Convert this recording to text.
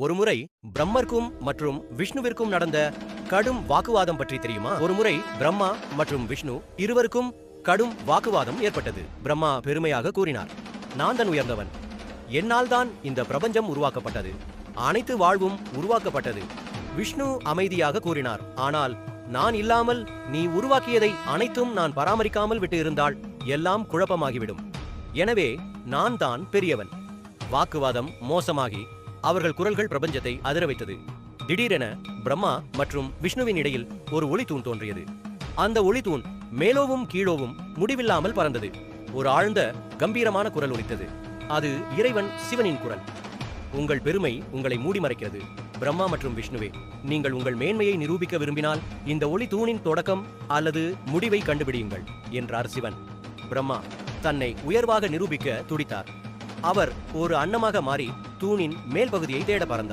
ஒருமுறை பிரம்மர்க்கும் மற்றும் விஷ்ணுவிற்கும் நடந்த கடும் வாக்குவாதம் பற்றி தெரியுமா? ஒருமுறை பிரம்மா மற்றும் விஷ்ணு இருவருக்கும் கடும் வாக்குவாதம் ஏற்பட்டது. பிரம்மா பெருமையாக கூறினார், நான் தான் உயர்ந்தவன், என்னால் தான் இந்த பிரபஞ்சம் உருவாக்கப்பட்டது, அனைத்து வாழ்வும் உருவாக்கப்பட்டது. விஷ்ணு அமைதியாக கூறினார், ஆனால் நான் இல்லாமல் நீ உருவாக்கியதை அனைத்தும் நான் பராமரிக்காமல் விட்டு இருந்தால் எல்லாம் குழப்பமாகிவிடும். எனவே நான் தான் பெரியவன். வாக்குவாதம் மோசமாகி அவர்கள் குரல்கள் பிரபஞ்சத்தை அதிர வைத்தது. திடீரென பிரம்மா மற்றும் விஷ்ணுவின் இடையில் ஒரு ஒளித்தூண் தோன்றியது. அந்த ஒளித்தூண் மேலோவும் கீழோவும் முடிவில்லாமல் பறந்தது. ஒரு ஆழ்ந்த கம்பீரமான குரல் ஒலித்தது. அது இறைவன் சிவனின் குரல். உங்கள் பெருமை உங்களை மூடி மறைக்கிறது. பிரம்மா மற்றும் விஷ்ணுவே, நீங்கள் உங்கள் மேன்மையை நிரூபிக்க விரும்பினால் இந்த ஒளி தூணின் தொடக்கம் அல்லது முடிவை கண்டுபிடியுங்கள் என்றார் சிவன். பிரம்மா தன்னை உயர்வாக நிரூபிக்க துடித்தார். அவர் ஒரு அன்னமாக மாறி தூணின் மேல் பகுதியை தேட பறந்தார்.